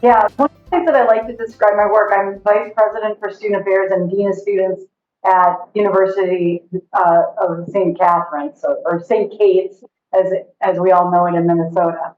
Yeah, one of the things that I like to describe my work, I'm Vice President for Student Affairs and Dean of Students at University of St. Catharines, or St. Kate's, as we all know it in Minnesota.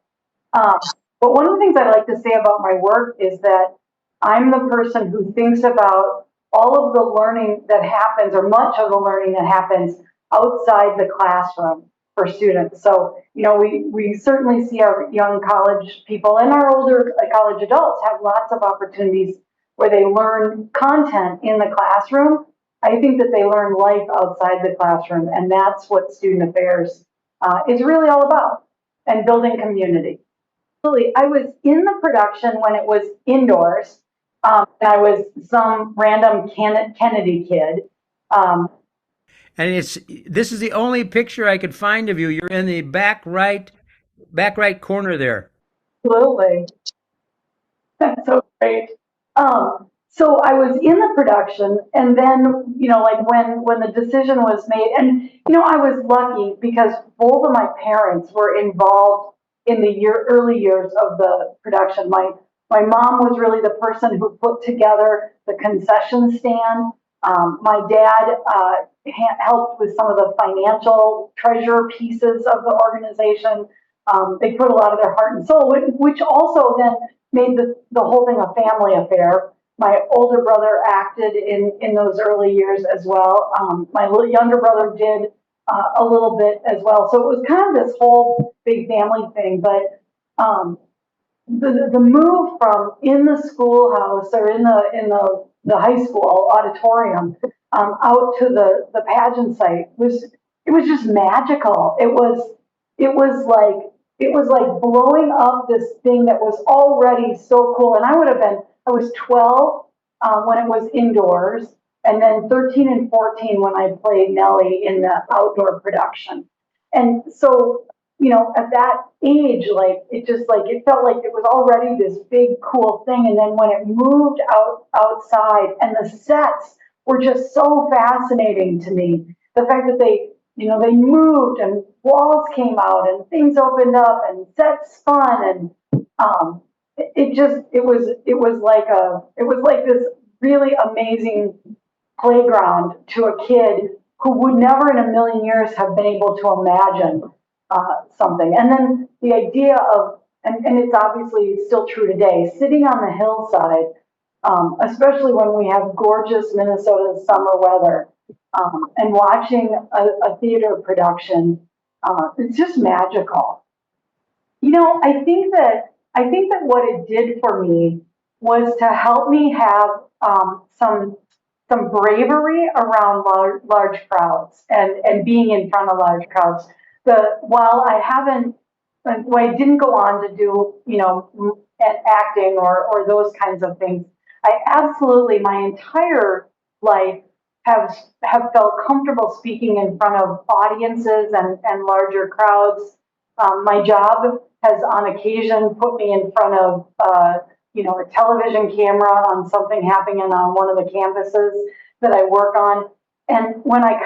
Um, but one of the things I like to say about my work is that I'm the person who thinks about all of the learning that happens, or much of the learning that happens outside the classroom for students. So, we certainly see our young college people and our older college adults have lots of opportunities where they learn content in the classroom. I think that they learn life outside the classroom, and that's what student affairs is really all about, and building community. Absolutely. I was in the production when it was indoors, and I was some random Kennedy kid. Um, And this is the only picture I could find of you. You're in the back right corner there. Absolutely. That's so great. So I was in the production, and then like when the decision was made, and I was lucky because both of my parents were involved in the early years of the production. My mom was really the person who put together the concession stand. My dad helped with some of the financial treasure pieces of the organization. They put a lot of their heart and soul, which also then made the whole thing a family affair. My older brother acted in those early years as well. My little younger brother did a little bit as well. So it was kind of this whole big family thing. But the move from in the schoolhouse or in the high school auditorium out to the pageant site was just magical. It was like blowing up this thing that was already so cool. And I was 12 when it was indoors, and then 13 and 14 when I played Nellie in the outdoor production. And so, at that age, it felt like it was already this big, cool thing. And then when it moved outside, and the sets were just so fascinating to me. The fact that they moved, and walls came out and things opened up and sets spun, and it was like this really amazing playground to a kid who would never in a million years have been able to imagine something. And then the idea of, and it's obviously still true today, sitting on the hillside, especially when we have gorgeous Minnesota summer weather, and watching a theater production, it's just magical. I think that what it did for me was to help me have some bravery around large crowds, and being in front of large crowds. While I haven't, well, I didn't go on to do acting or those kinds of things. I absolutely my entire life have have felt comfortable speaking in front of audiences and larger crowds. My job has on occasion put me in front of a television camera on something happening on one of the campuses that I work on. And when I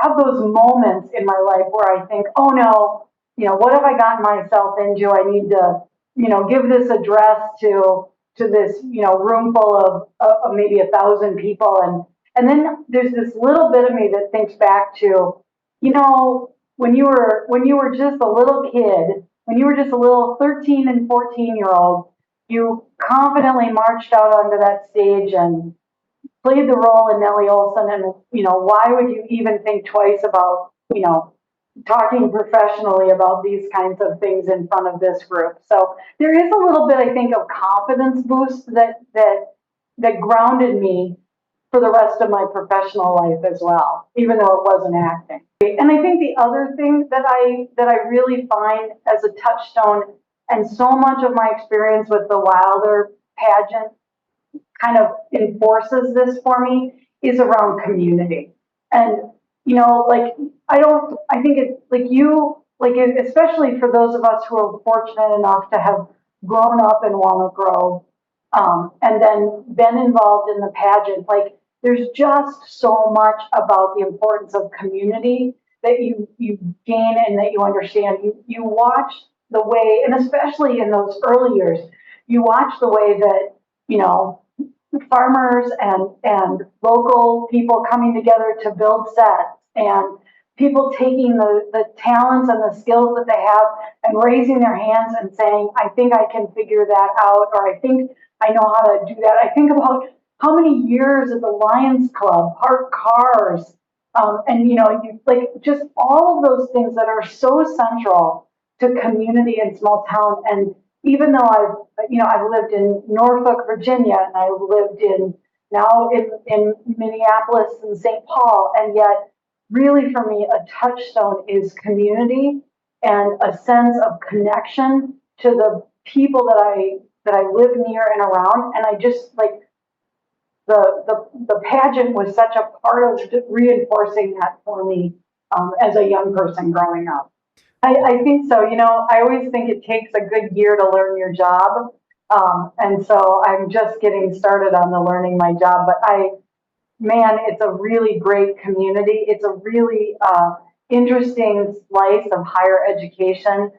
have those moments in my life where I think, oh no, what have I gotten myself into? I need to, give this address to this, room full of maybe 1,000 people. And then there's this little bit of me that thinks back to, when you were just a little kid, when you were just a little 13 and 14-year old, you confidently marched out onto that stage and played the role in Nellie Olson. And why would you even think twice about talking professionally about these kinds of things in front of this group? So there is a little bit, I think, of confidence boost that grounded me for the rest of my professional life as well, even though it wasn't acting. And I think the other thing that I really find as a touchstone, and so much of my experience with the Wilder pageant kind of enforces this for me, is around community. And like, I think it's like especially for those of us who are fortunate enough to have grown up in Walnut Grove, and then been involved in the pageant. Like, there's just so much about the importance of community that you gain and that you understand. You watch the way, and especially in those early years, you watch the way that, you know, farmers and local people coming together to build sets, and people taking the talents and the skills that they have and raising their hands and saying, I think I can figure that out, or I think I know how to do that. I think about how many years at the Lions Club, parked cars, and, you know, you, like, just all of those things that are so central to community and small town. And even though I've lived in Norfolk, Virginia, and I lived now in Minneapolis and St. Paul, and yet really for me, a touchstone is community and a sense of connection to the people that I live near and around. And I just like the pageant was such a part of reinforcing that for me, as a young person growing up. I think so. You know, I always think it takes a good year to learn your job. And so I'm just getting started on the learning my job, but man, it's a really great community. It's a really interesting slice of higher education.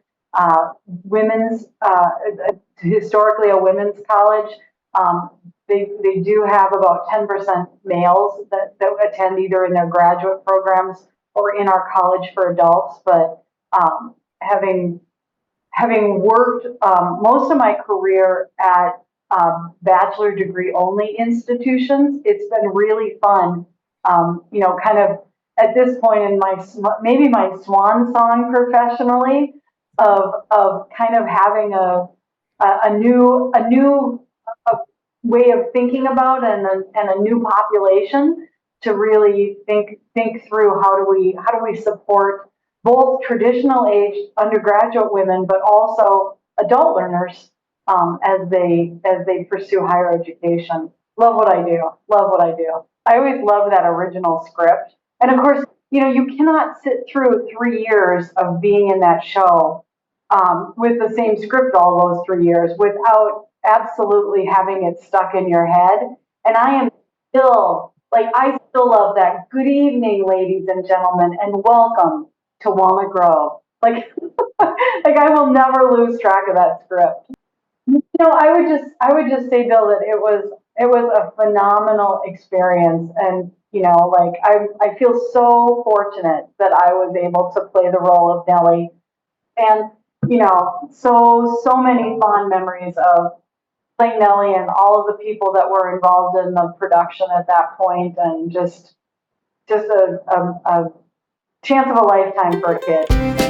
Women's, historically a women's college. They do have about 10% males that attend either in their graduate programs or in our college for adults. But having worked most of my career at bachelor degree only institutions, it's been really fun. You know, kind of at this point in maybe my swan song professionally of kind of having a new way of thinking about and a new population to really think through how do we support both traditional age undergraduate women, but also adult learners, as they pursue higher education. Love what I do. Love what I do. I always love that original script. And of course, you know, you cannot sit through 3 years of being in that show, with the same script all those 3 years without absolutely having it stuck in your head. And I still love that. Good evening, ladies and gentlemen, and welcome to Walnut Grove. Like, like I will never lose track of that script. You know, I would just say, Bill, that it was a phenomenal experience, and you know, like I feel so fortunate that I was able to play the role of Nellie, and you know, so many fond memories of playing Nellie and all of the people that were involved in the production at that point, and just a chance of a lifetime for a kid.